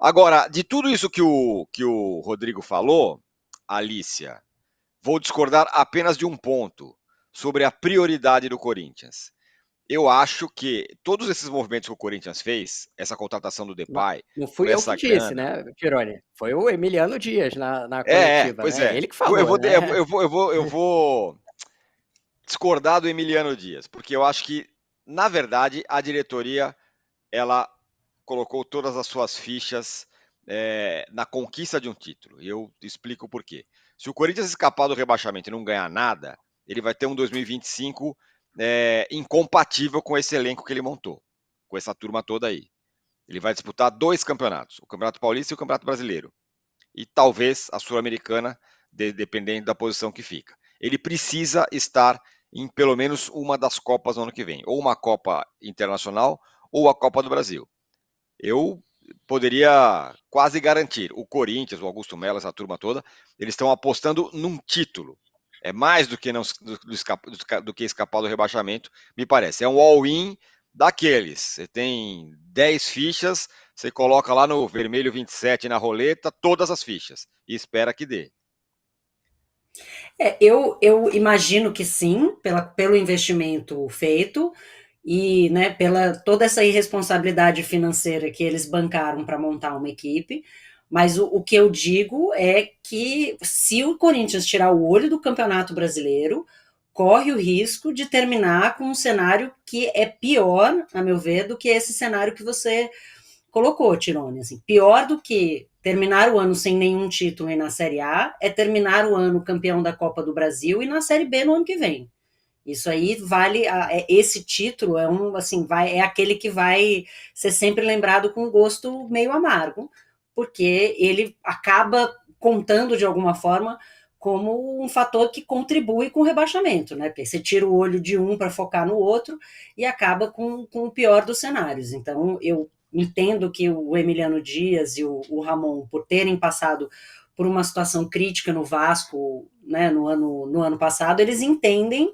Agora, de tudo isso que o Rodrigo falou, Alícia, vou discordar apenas de um ponto, sobre a prioridade do Corinthians. Eu acho que todos esses movimentos que o Corinthians fez, essa contratação do Não, Depay, não com fui eu que essa disse, grana. né, Tirone? Foi o Emiliano Dias na coletiva, Pois né? é. Ele que Eu falou, vou, né? eu vou discordar do Emiliano Dias, porque eu acho que, na verdade, a diretoria ela colocou todas as suas fichas na conquista de um título. E eu explico por quê. Se o Corinthians escapar do rebaixamento e não ganhar nada, ele vai ter um 2025 incompatível com esse elenco que ele montou, com essa turma toda aí. Ele vai disputar dois campeonatos, o Campeonato Paulista e o Campeonato Brasileiro. E talvez a Sul-Americana, dependendo da posição que fica. Ele precisa estar em pelo menos uma das Copas no ano que vem, ou uma Copa Internacional ou a Copa do Brasil. Eu poderia quase garantir, o Corinthians, o Augusto Melo, essa turma toda, eles estão apostando num título. É mais do que, do que escapar do rebaixamento, me parece. É um all-in daqueles. Você tem 10 fichas, você coloca lá no vermelho 27 na roleta todas as fichas e espera que dê. Eu imagino que sim, pelo investimento feito e, né, pela toda essa irresponsabilidade financeira que eles bancaram para montar uma equipe. Mas o que eu digo é que se o Corinthians tirar o olho do Campeonato Brasileiro, corre o risco de terminar com um cenário que é pior, a meu ver, do que esse cenário que você colocou, Tirone. Assim, pior do que terminar o ano sem nenhum título e na Série A é terminar o ano campeão da Copa do Brasil e na Série B no ano que vem. Isso aí vale, esse título é um assim, é aquele que vai ser sempre lembrado com um gosto meio amargo, porque ele acaba contando de alguma forma como um fator que contribui com o rebaixamento, né? Porque você tira o olho de um para focar no outro e acaba com o pior dos cenários. Então, eu entendo que o Emiliano Dias e o Ramon, por terem passado por uma situação crítica no Vasco, né, no ano passado, eles entendem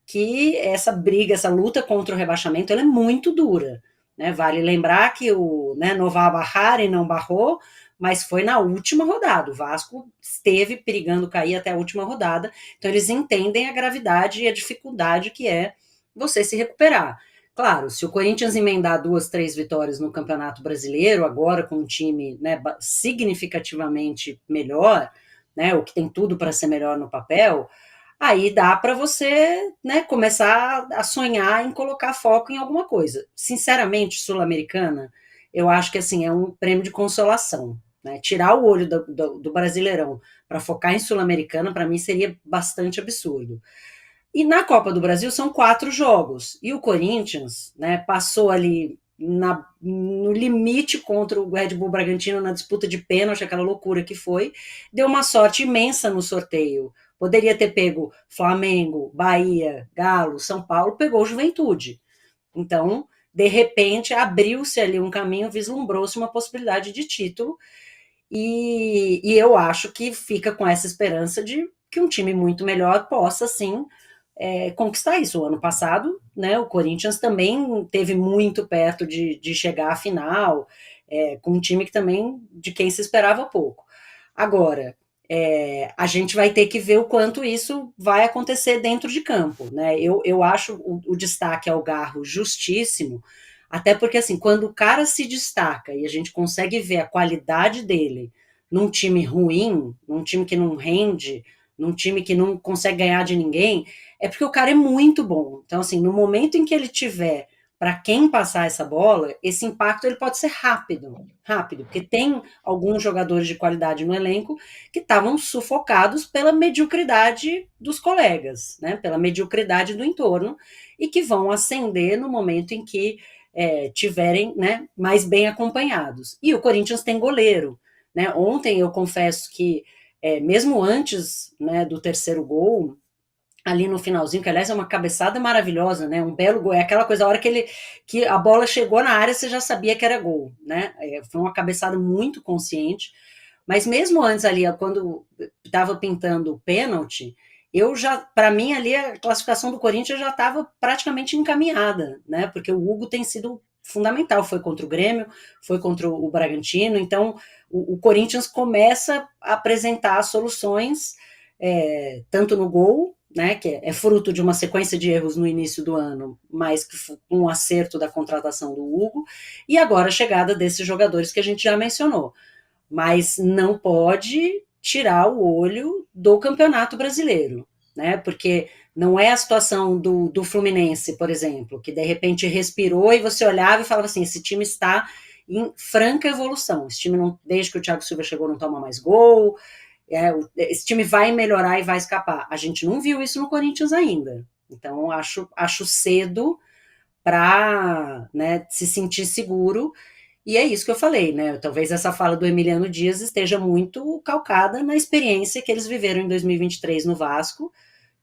que essa briga, essa luta contra o rebaixamento, ela é muito dura. Né? Vale lembrar que o Nová Barrari não barrou, mas foi na última rodada. O Vasco esteve perigando cair até a última rodada. Então, eles entendem a gravidade e a dificuldade que é você se recuperar. Claro, se o Corinthians emendar 2, 3 vitórias no Campeonato Brasileiro, agora com um time, né, significativamente melhor, né, o que tem tudo para ser melhor no papel, aí dá para você, né, começar a sonhar em colocar foco em alguma coisa. Sinceramente, Sul-Americana, eu acho que assim é um prêmio de consolação. Né? Tirar o olho do Brasileirão para focar em Sul-Americana, para mim, seria bastante absurdo. E na Copa do Brasil são 4 jogos. E o Corinthians, né, passou ali no limite contra o Red Bull Bragantino na disputa de pênalti, aquela loucura que foi. Deu uma sorte imensa no sorteio. Poderia ter pego Flamengo, Bahia, Galo, São Paulo, pegou Juventude. Então, de repente, abriu-se ali um caminho, vislumbrou-se uma possibilidade de título. E eu acho que fica com essa esperança de que um time muito melhor possa, sim, conquistar isso. O ano passado, né, o Corinthians também teve muito perto de chegar à final, com um time que também de quem se esperava pouco. Agora, a gente vai ter que ver o quanto isso vai acontecer dentro de campo. Né? Eu acho o destaque ao Garro justíssimo, até porque assim, quando o cara se destaca e a gente consegue ver a qualidade dele num time ruim, num time que não rende, num time que não consegue ganhar de ninguém, é porque o cara é muito bom. Então, assim, no momento em que ele tiver para quem passar essa bola, esse impacto ele pode ser rápido, porque tem alguns jogadores de qualidade no elenco que estavam sufocados pela mediocridade dos colegas, né, pela mediocridade do entorno, e que vão ascender no momento em que tiverem, né, mais bem acompanhados. E o Corinthians tem goleiro. Né? Ontem eu confesso que, mesmo antes, né, do terceiro gol, ali no finalzinho, que aliás é uma cabeçada maravilhosa, né? Um belo gol. É aquela coisa, a hora que a bola chegou na área, você já sabia que era gol, né? Foi uma cabeçada muito consciente. Mas mesmo antes ali, quando estava pintando o pênalti, para mim ali, a classificação do Corinthians já estava praticamente encaminhada, né? Porque o Hugo tem sido fundamental. Foi contra o Grêmio, foi contra o Bragantino. Então, o Corinthians começa a apresentar soluções, tanto no gol, né, que é fruto de uma sequência de erros no início do ano, mas um acerto da contratação do Hugo, e agora a chegada desses jogadores que a gente já mencionou. Mas não pode tirar o olho do Campeonato Brasileiro, né? Porque não é a situação do Fluminense, por exemplo, que de repente respirou e você olhava e falava assim, esse time está em franca evolução, esse time, não, desde que o Thiago Silva chegou, não toma mais gol, esse time vai melhorar e vai escapar. A gente não viu isso no Corinthians ainda, então acho cedo para, né, se sentir seguro. E é isso que eu falei, né? Talvez essa fala do Emiliano Dias esteja muito calcada na experiência que eles viveram em 2023 no Vasco,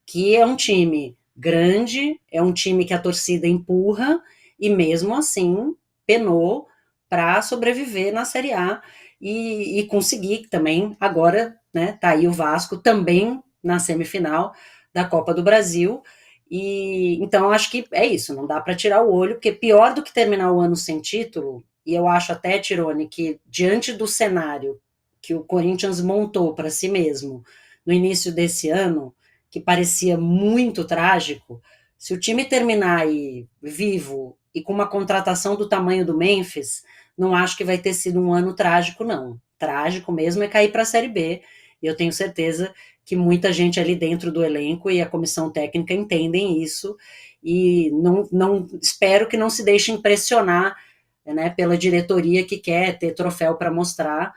que é um time grande, é um time que a torcida empurra e mesmo assim penou para sobreviver na Série A e conseguir também agora, né? Tá aí o Vasco também na semifinal da Copa do Brasil. E então acho que é isso, não dá para tirar o olho, porque pior do que terminar o ano sem título. E eu acho até, Tirone, que diante do cenário que o Corinthians montou para si mesmo no início desse ano, que parecia muito trágico, se o time terminar aí vivo e com uma contratação do tamanho do Memphis, não acho que vai ter sido um ano trágico, não. Trágico mesmo é cair para a Série B, e eu tenho certeza que muita gente ali dentro do elenco e a comissão técnica entendem isso, e não espero que não se deixem impressionar, né, pela diretoria que quer ter troféu para mostrar,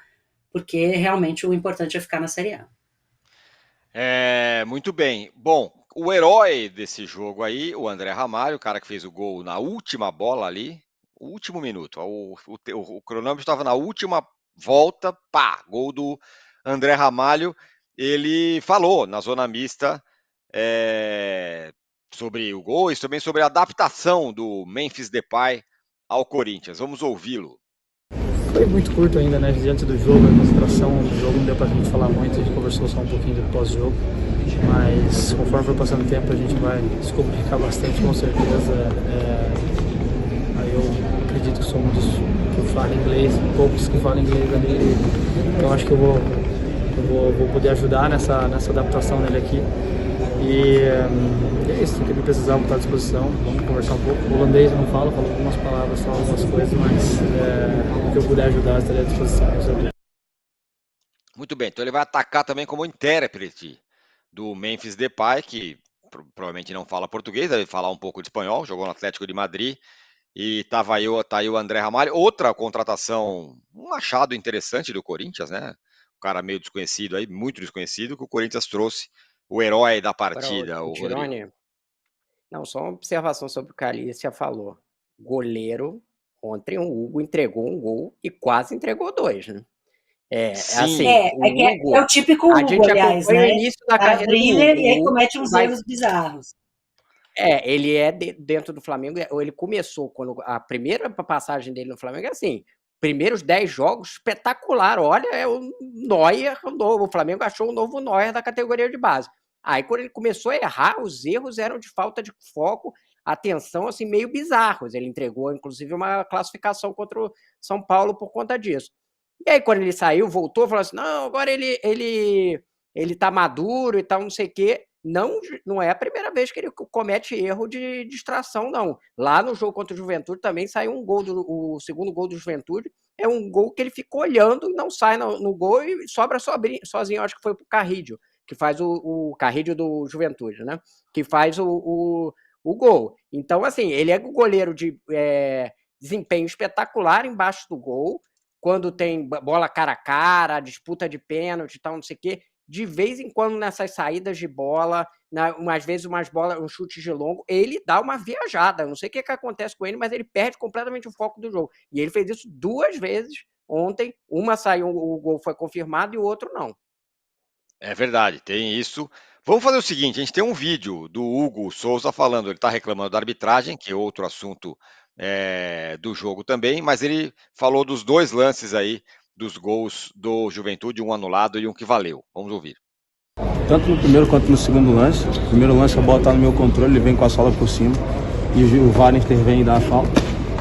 porque realmente o importante é ficar na Série A. Muito bem. Bom, o herói desse jogo aí, o André Ramalho, o cara que fez o gol na última bola ali, o último minuto. O cronômetro estava na última volta, pá, gol do André Ramalho. Ele falou na zona mista sobre o gol e também sobre a adaptação do Memphis Depay ao Corinthians. Vamos ouvi-lo. Foi muito curto ainda, né? Diante do jogo, a concentração do jogo não deu pra gente falar muito, a gente conversou só um pouquinho do pós-jogo, mas conforme for passando o tempo a gente vai se comunicar bastante, com certeza. Aí eu acredito que sou um dos que fala inglês, poucos que falam inglês ali, então acho que eu vou poder ajudar nessa adaptação dele aqui. E é isso, o que ele precisar, vou estar à disposição, vamos conversar um pouco. O holandês eu não falo algumas palavras, só algumas coisas, mas o que eu puder ajudar, estarei à disposição. Muito bem, então ele vai atacar também como intérprete do Memphis Depay, que provavelmente não fala português, deve falar um pouco de espanhol, jogou no Atlético de Madrid, e tá aí o André Ramalho. Outra contratação, um achado interessante do Corinthians, né? Um cara meio desconhecido aí, muito desconhecido, que o Corinthians trouxe. O herói da partida, o Tirone. Não, só uma observação sobre o que a Alicia falou. Goleiro, ontem o Hugo entregou um gol e quase entregou 2, né? Sim. Hugo, é o típico Hugo, a gente aliás, acompanha, né? O início da carreira brilha do Hugo, e aí comete uns erros bizarros. Ele dentro do Flamengo, ele começou, quando a primeira passagem dele no Flamengo é assim, primeiros 10 jogos, espetacular, olha, é o Neuer, o Flamengo achou o novo Neuer da categoria de base. Aí quando ele começou a errar, os erros eram de falta de foco, atenção, assim, meio bizarros. Ele entregou, inclusive, uma classificação contra o São Paulo por conta disso. E aí, quando ele saiu, voltou, falou assim, não, agora ele tá maduro e tal, não sei o quê. Não é a primeira vez que ele comete erro de distração, não. Lá no jogo contra o Juventude também saiu um gol, o segundo gol do Juventude, é um gol que ele fica olhando e não sai no gol e sobra sozinho, acho que foi pro Carrídio, que faz o Carrídio do Juventude, né? Que faz o gol. Então, assim, ele é o goleiro de desempenho espetacular embaixo do gol, quando tem bola cara a cara, disputa de pênalti e tal, não sei o quê. De vez em quando, nessas saídas de bola, umas vezes um chute de longo, ele dá uma viajada. Eu não sei o que acontece com ele, mas ele perde completamente o foco do jogo. E ele fez isso 2 vezes ontem. Uma saiu, o gol foi confirmado, e o outro não. É verdade, tem isso. Vamos fazer o seguinte, a gente tem um vídeo do Hugo Souza falando, ele está reclamando da arbitragem, que é outro assunto do jogo também, mas ele falou dos 2 lances aí, dos gols do Juventude, um anulado e um que valeu. Vamos ouvir. Tanto no primeiro quanto no segundo lance. No primeiro lance a bola está no meu controle, ele vem com a sola por cima e o VAR intervém e dá a falta.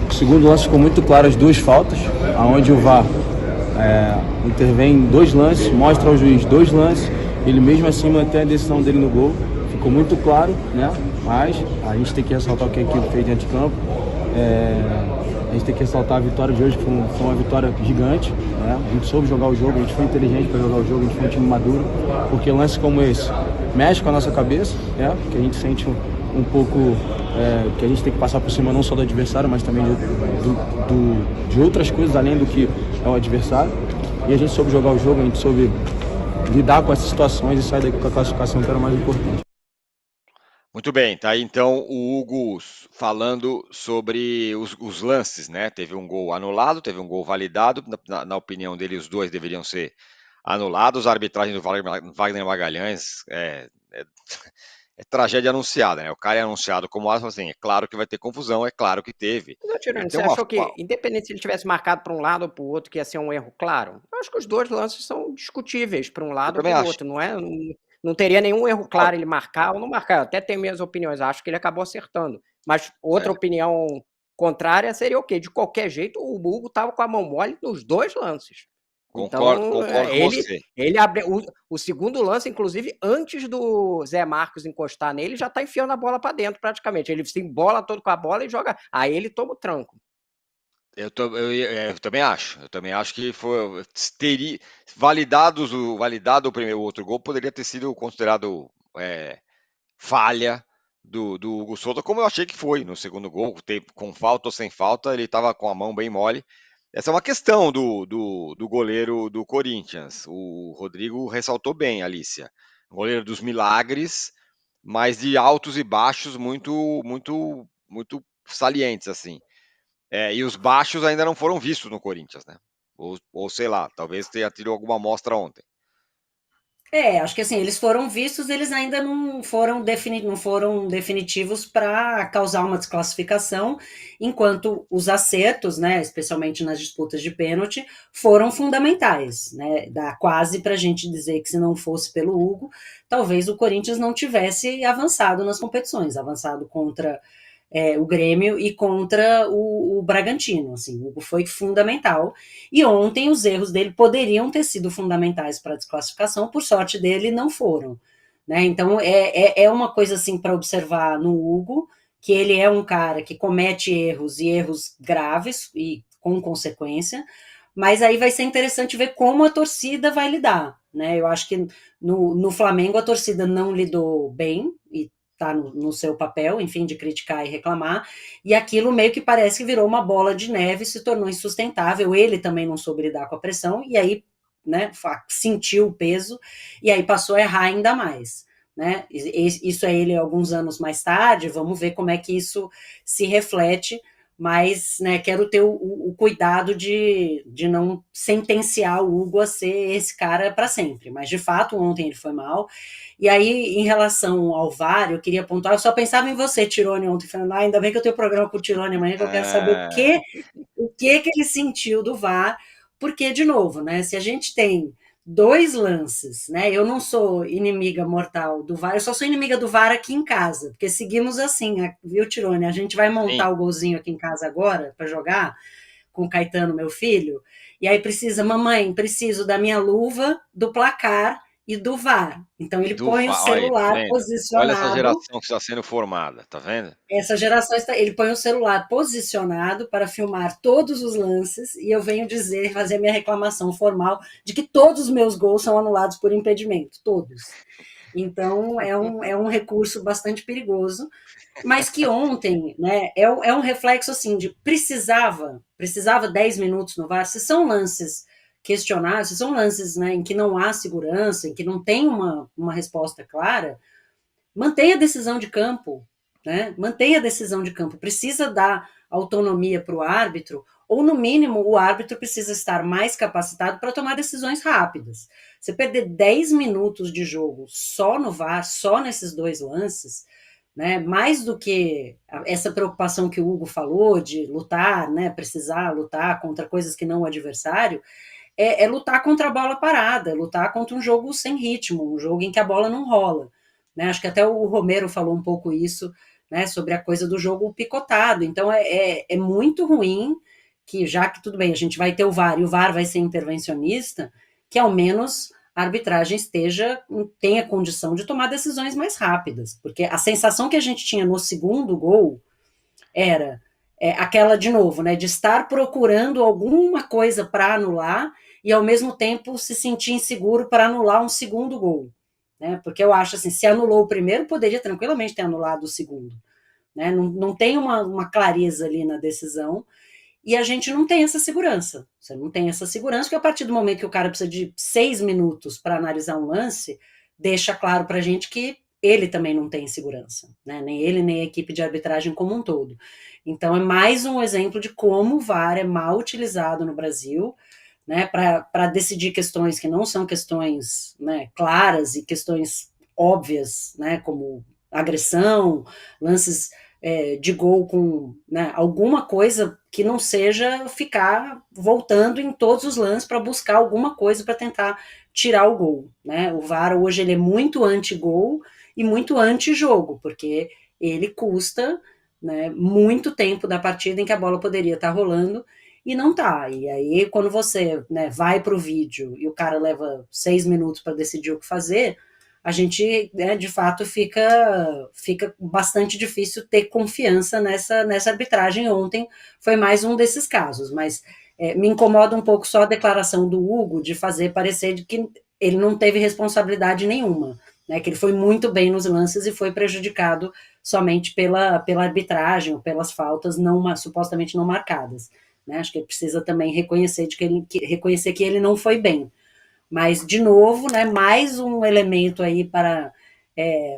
O segundo lance ficou muito claro as duas faltas, aonde o VAR intervém em 2 lances, mostra ao juiz 2 lances, ele mesmo assim mantém a decisão dele no gol. Ficou muito claro, né? Mas a gente tem que ressaltar o que a equipe fez dentro de campo. A gente tem que ressaltar a vitória de hoje, que foi uma vitória gigante, né? A gente soube jogar o jogo, a gente foi inteligente para jogar o jogo, a gente foi um time maduro, porque lances como esse mexe com a nossa cabeça, né? Que a gente sente um pouco que a gente tem que passar por cima não só do adversário, mas também de outras coisas além do que é o adversário. E a gente soube jogar o jogo, a gente soube lidar com essas situações e sair daqui com a classificação, que era o mais importante. Muito bem, tá aí então o Hugo falando sobre os lances, né? Teve um gol anulado, teve um gol validado. Na opinião dele, os dois deveriam ser anulados. A arbitragem do Wagner Magalhães é tragédia anunciada, né? O cara é anunciado como assim, é claro que vai ter confusão, é claro que teve. Não, Tirone, você achou que, independente se ele tivesse marcado para um lado ou para o outro, que ia ser um erro claro? Eu acho que os dois lances são discutíveis para um lado ou para o outro, não é? Não teria nenhum erro claro ele marcar ou não marcar. Eu até tenho minhas opiniões, acho que ele acabou acertando. Mas outra opinião contrária seria o quê? De qualquer jeito, o Hugo estava com a mão mole nos dois lances. Concordo com você. Ele abriu o segundo lance, inclusive, antes do Zé Marcos encostar nele, já está enfiando a bola para dentro praticamente. Ele se embola todo com a bola e joga. Aí ele toma o tranco. Eu também acho. Eu também acho que teria validado o primeiro outro gol, poderia ter sido considerado falha do Hugo Souza, como eu achei que foi no segundo gol, com falta ou sem falta, ele estava com a mão bem mole. Essa é uma questão do goleiro do Corinthians. O Rodrigo ressaltou bem, Alicia. Goleiro dos milagres, mas de altos e baixos muito, muito, muito salientes, assim. E os baixos ainda não foram vistos no Corinthians, né? Ou sei lá, talvez tenha tido alguma amostra ontem. Acho que assim, eles foram vistos, eles ainda não foram definitivos para causar uma desclassificação, enquanto os acertos, né, especialmente nas disputas de pênalti, foram fundamentais, né? Dá quase para a gente dizer que se não fosse pelo Hugo, talvez o Corinthians não tivesse avançado nas competições, avançado contra o Grêmio e contra o Bragantino. Assim, o Hugo foi fundamental. E ontem os erros dele poderiam ter sido fundamentais para a desclassificação, por sorte dele, não foram. Né? Então é uma coisa assim para observar no Hugo, que ele é um cara que comete erros e erros graves e com consequência, mas aí vai ser interessante ver como a torcida vai lidar. Né? Eu acho que no Flamengo a torcida não lidou bem, e está no seu papel, enfim, de criticar e reclamar, e aquilo meio que parece que virou uma bola de neve, se tornou insustentável, ele também não soube lidar com a pressão, e aí, né, sentiu o peso, e aí passou a errar ainda mais, né, isso é ele alguns anos mais tarde, vamos ver como é que isso se reflete, mas, né, quero ter o cuidado de não sentenciar o Hugo a ser esse cara para sempre, mas de fato ontem ele foi mal. E aí, em relação ao VAR, eu queria apontar, eu só pensava em você, Tirone, ontem, falando, ainda bem que eu tenho programa com o Tirone amanhã, que eu quero saber o que ele sentiu do VAR, porque, de novo, né, se a gente tem 2 lances, né, eu não sou inimiga mortal do VAR, eu só sou inimiga do VAR aqui em casa, porque seguimos assim, viu, Tirone? A gente vai montar o golzinho aqui em casa agora, para jogar, com o Caetano, meu filho, e aí mamãe, preciso da minha luva, do placar, e do VAR. Então ele põe o celular posicionado. Olha essa geração que está sendo formada, tá vendo? Essa geração ele põe o celular posicionado para filmar todos os lances e eu venho fazer minha reclamação formal de que todos os meus gols são anulados por impedimento, todos. Então é um recurso bastante perigoso, mas que ontem, né, é um reflexo assim de precisava 10 minutos no VAR, se são lances questionados, se são lances, né, em que não há segurança, em que não tem uma resposta clara, mantenha a decisão de campo, né? Mantenha a decisão de campo. Precisa dar autonomia para o árbitro, ou no mínimo o árbitro precisa estar mais capacitado para tomar decisões rápidas. Você perder 10 minutos de jogo só no VAR, só nesses 2 lances, né, mais do que essa preocupação que o Hugo falou de lutar, né, precisar lutar contra coisas que não o adversário, é lutar contra a bola parada, é lutar contra um jogo sem ritmo, um jogo em que a bola não rola. Né? Acho que até o Romero falou um pouco isso né, sobre a coisa do jogo picotado. Então é muito ruim que, já que tudo bem, a gente vai ter o VAR e o VAR vai ser intervencionista, que ao menos a arbitragem tenha condição de tomar decisões mais rápidas, porque a sensação que a gente tinha no segundo gol era aquela, de novo, né, de estar procurando alguma coisa para anular e ao mesmo tempo se sentir inseguro para anular um segundo gol, né, porque eu acho assim, se anulou o primeiro, poderia tranquilamente ter anulado o segundo, né, não tem uma clareza ali na decisão, e a gente não tem essa segurança. Você não tem essa segurança, porque a partir do momento que o cara precisa de 6 minutos para analisar um lance, deixa claro para a gente que ele também não tem segurança, né? Nem ele, nem a equipe de arbitragem como um todo. Então, é mais um exemplo de como o VAR é mal utilizado no Brasil, né, para decidir questões que não são questões, né, claras e questões óbvias, né, como agressão, lances de gol com, né, alguma coisa que não seja ficar voltando em todos os lances para buscar alguma coisa para tentar tirar o gol, né? O VAR hoje ele é muito anti-gol e muito anti-jogo, porque ele custa, né, muito tempo da partida em que a bola poderia estar rolando e não tá. E aí, quando você, né, vai para o vídeo e o cara leva 6 minutos para decidir o que fazer, a gente, né, de fato, fica bastante difícil ter confiança nessa arbitragem. Ontem foi mais um desses casos, mas me incomoda um pouco só a declaração do Hugo de fazer parecer de que ele não teve responsabilidade nenhuma, né, que ele foi muito bem nos lances e foi prejudicado somente pela arbitragem ou pelas faltas supostamente não marcadas. Né? Acho que ele precisa também reconhecer que ele não foi bem. Mas, de novo, né, mais um elemento aí para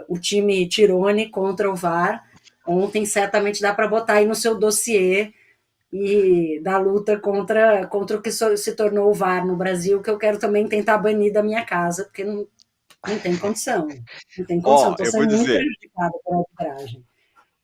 o time Tirone contra o VAR. Ontem, certamente, dá para botar aí no seu dossiê e da luta contra o que se tornou o VAR no Brasil, que eu quero também tentar banir da minha casa, porque não tem condição. Não tem condição. Estou sendo muito prejudicada pela arbitragem.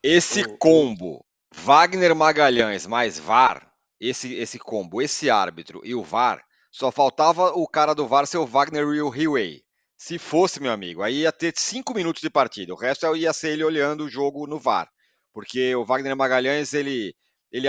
Esse combo, Wagner Magalhães mais VAR, esse combo, esse árbitro e o VAR, só faltava o cara do VAR ser o Wagner Hillway. Se fosse, meu amigo, aí ia ter 5 minutos de partida. O resto ia ser ele olhando o jogo no VAR. Porque o Wagner Magalhães, ele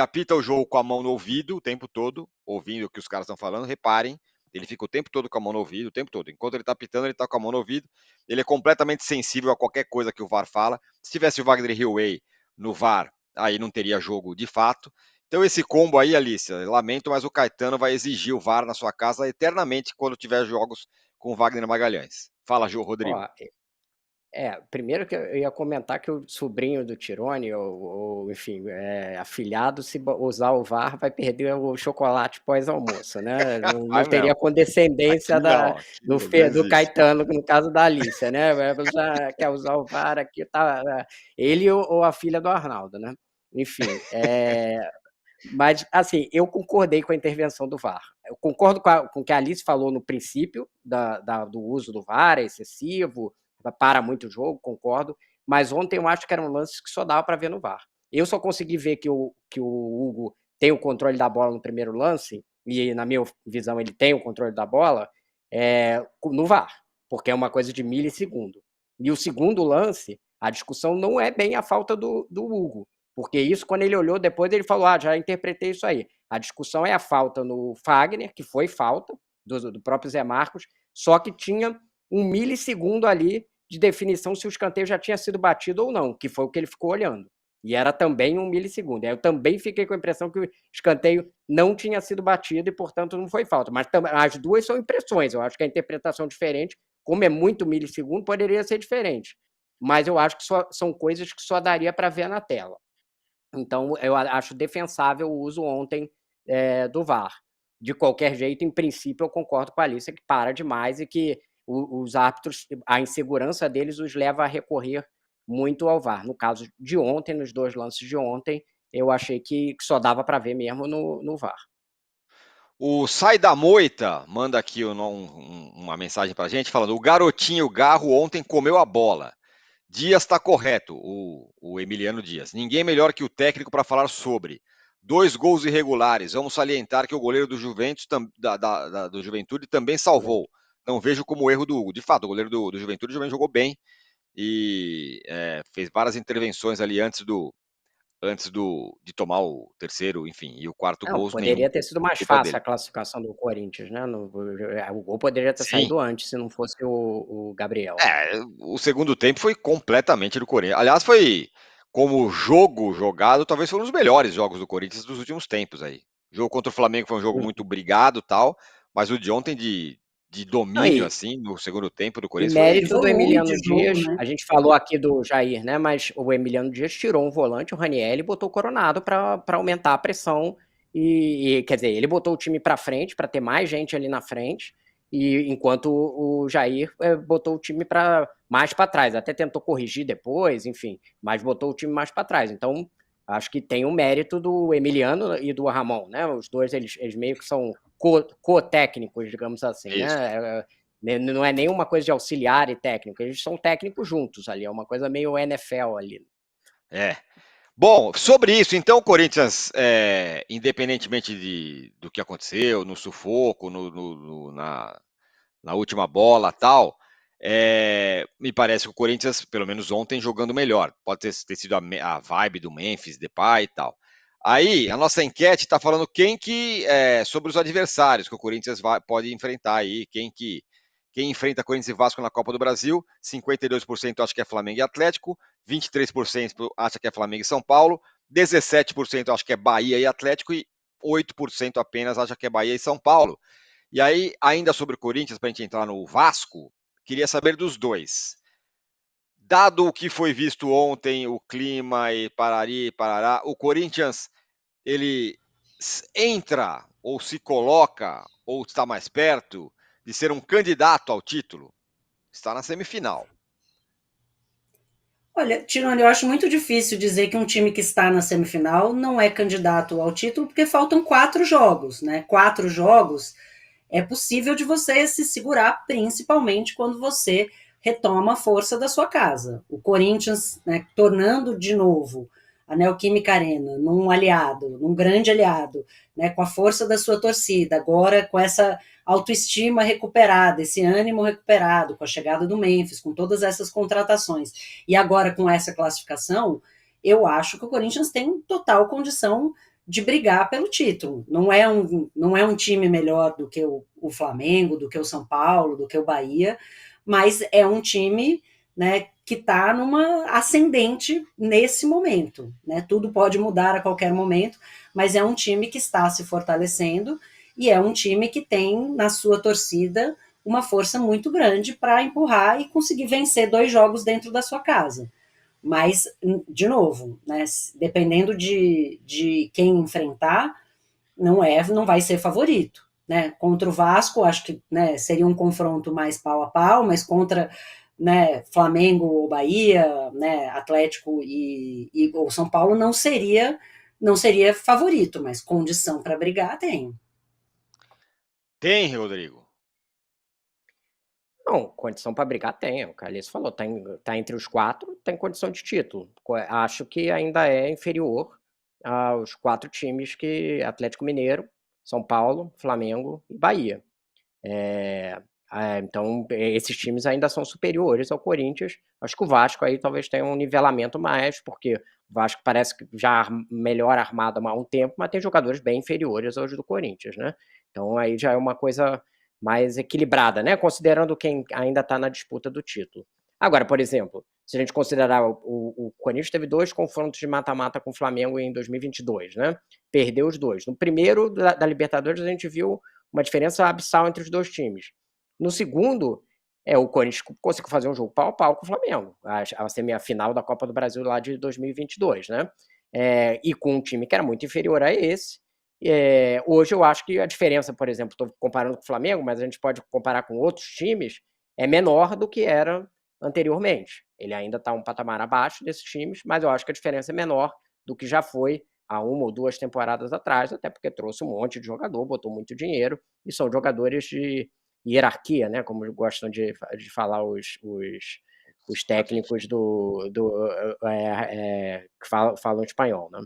apita o jogo com a mão no ouvido o tempo todo, ouvindo o que os caras estão falando. Reparem, ele fica o tempo todo com a mão no ouvido, o tempo todo. Enquanto ele está apitando, ele está com a mão no ouvido. Ele é completamente sensível a qualquer coisa que o VAR fala. Se tivesse o Wagner Hillway no VAR, aí não teria jogo de fato. Então esse combo aí, Alicia, lamento, mas o Caetano vai exigir o VAR na sua casa eternamente quando tiver jogos com o Wagner Magalhães. Fala, Rodrigo. Ó, primeiro que eu ia comentar que o sobrinho do Tirone, ou enfim, afilhado, se usar o VAR, vai perder o chocolate pós-almoço, né? Não teria condescendência do Caetano, no caso da Alicia, né? Já quer usar o VAR aqui, tá? Ele ou a filha do Arnaldo, né? Enfim, mas, assim, eu concordei com a intervenção do VAR. Eu concordo com o que a Alice falou no princípio do uso do VAR, é excessivo, para muito jogo, concordo, mas ontem eu acho que era um lance que só dava para ver no VAR. Eu só consegui ver que o Hugo tem o controle da bola no primeiro lance, e na minha visão ele tem o controle da bola, no VAR, porque é uma coisa de milissegundo. E o segundo lance, a discussão não é bem a falta do Hugo, porque isso, quando ele olhou depois, ele falou, já interpretei isso aí. A discussão é a falta no Fagner, que foi falta, do próprio Zé Marcos, só que tinha um milissegundo ali de definição se o escanteio já tinha sido batido ou não, que foi o que ele ficou olhando. E era também um milissegundo. Aí eu também fiquei com a impressão que o escanteio não tinha sido batido e, portanto, não foi falta. Mas as duas são impressões. Eu acho que a interpretação diferente, como é muito milissegundo, poderia ser diferente. Mas eu acho que são coisas que só daria para ver na tela. Então, eu acho defensável o uso ontem do VAR. De qualquer jeito, em princípio, eu concordo com a Alicia que para demais e que os árbitros, a insegurança deles os leva a recorrer muito ao VAR. No caso de ontem, nos 2 lances de ontem, eu achei que só dava para ver mesmo no VAR. O Sai da Moita manda aqui uma mensagem para a gente falando: o garotinho Garro ontem comeu a bola. Dias está correto, o Emiliano Dias. Ninguém melhor que o técnico para falar sobre. 2 gols irregulares. Vamos salientar que o goleiro do Juventus, do Juventude também salvou. Não vejo como erro do Hugo. De fato, o goleiro do Juventude também jogou bem. e fez várias intervenções ali antes de tomar o terceiro, enfim, e o quarto Não, gols, nenhum poderia ter sido mais culpa fácil dele. a classificação do Corinthians, né? O gol poderia ter Sim, saído antes se não fosse o Gabriel, né? o segundo tempo foi completamente do Corinthians. Aliás, foi como jogo jogado, talvez foi um dos melhores jogos do Corinthians dos últimos tempos aí. O jogo contra o Flamengo foi um jogo muito brigado, tal, mas o de ontem de Não, domínio assim no segundo tempo do e Corinthians foi De mérito do volume de Emiliano jogo, Dias, né? a gente falou aqui do Jair, né? Mas o Emiliano Dias tirou um volante, o Raniel, e botou o Coronado para aumentar a pressão. Quer dizer, ele botou o time para frente, para ter mais gente ali na frente, e enquanto o Jair botou o time mais para trás. Até tentou corrigir depois, enfim, mas botou o time mais para trás. Então, acho que tem o mérito do Emiliano e do Ramon, né? Os dois, eles meio que são co-técnicos, digamos assim, isso. né? Não é nenhuma coisa de auxiliar e técnico, eles são técnicos juntos ali, é uma coisa meio NFL ali. Bom, sobre isso, então o Corinthians, independentemente do que aconteceu, no sufoco, na última bola tal, me parece que o Corinthians, pelo menos ontem, jogando melhor. Pode ter sido a vibe do Memphis, Depay e tal. Aí, a nossa enquete está falando sobre os adversários que o Corinthians pode enfrentar aí, quem enfrenta Corinthians e Vasco na Copa do Brasil, 52% acha que é Flamengo e Atlético, 23% acha que é Flamengo e São Paulo, 17% acha que é Bahia e Atlético e 8% apenas acha que é Bahia e São Paulo. E aí, ainda sobre o Corinthians, para a gente entrar no Vasco, queria saber dos dois. Dado o que foi visto ontem, o clima e parari, parará, o Corinthians, ele entra ou se coloca ou está mais perto de ser um candidato ao título? Está na semifinal. Olha, Tirone, eu acho muito difícil dizer que um time que está na semifinal não é candidato ao título, porque faltam 4 jogos, né? 4 jogos é possível de você se segurar, principalmente quando você retoma a força da sua casa. O Corinthians, né, tornando de novo a Neoquímica Arena num aliado, num grande aliado, né, com a força da sua torcida, agora com essa autoestima recuperada, esse ânimo recuperado, com a chegada do Memphis, com todas essas contratações, e agora com essa classificação, eu acho que o Corinthians tem total condição de brigar pelo título. Não é um time melhor do que o Flamengo, do que o São Paulo, do que o Bahia, mas é um time, né, que está numa ascendente nesse momento. Né? Tudo pode mudar a qualquer momento, mas é um time que está se fortalecendo e é um time que tem na sua torcida uma força muito grande para empurrar e conseguir vencer 2 jogos dentro da sua casa. Mas, de novo, né, dependendo de quem enfrentar, não vai ser favorito. Né? Contra o Vasco, acho que, né, seria um confronto mais pau a pau, mas contra, né, Flamengo ou Bahia, né, Atlético ou São Paulo não seria favorito, mas condição para brigar tem. Tem, Rodrigo? Não, condição para brigar tem, o Carlos falou, tá entre os 4, tem condição de título. Acho que ainda é inferior aos 4 times que Atlético Mineiro, São Paulo, Flamengo e Bahia. Então, esses times ainda são superiores ao Corinthians. Acho que o Vasco aí talvez tenha um nivelamento mais, porque o Vasco parece que já melhor armado há um tempo, mas tem jogadores bem inferiores aos do Corinthians, né? Então aí já é uma coisa mais equilibrada, né? Considerando quem ainda está na disputa do título. Agora, por exemplo, se a gente considerar o Corinthians teve 2 confrontos de mata-mata com o Flamengo em 2022, né? Perdeu os 2. No primeiro da Libertadores a gente viu uma diferença abissal entre os 2 times. No segundo, o Corinthians conseguiu fazer um jogo pau a pau com o Flamengo, a semifinal da Copa do Brasil lá de 2022, né? E com um time que era muito inferior a esse. Hoje eu acho que a diferença, por exemplo, estou comparando com o Flamengo, mas a gente pode comparar com outros times, é menor do que era anteriormente. Ele ainda está um patamar abaixo desses times, mas eu acho que a diferença é menor do que já foi há 1 ou 2 temporadas atrás, até porque trouxe um monte de jogador, botou muito dinheiro, e são jogadores de hierarquia, né? Como gostam de falar os técnicos que falam espanhol, né?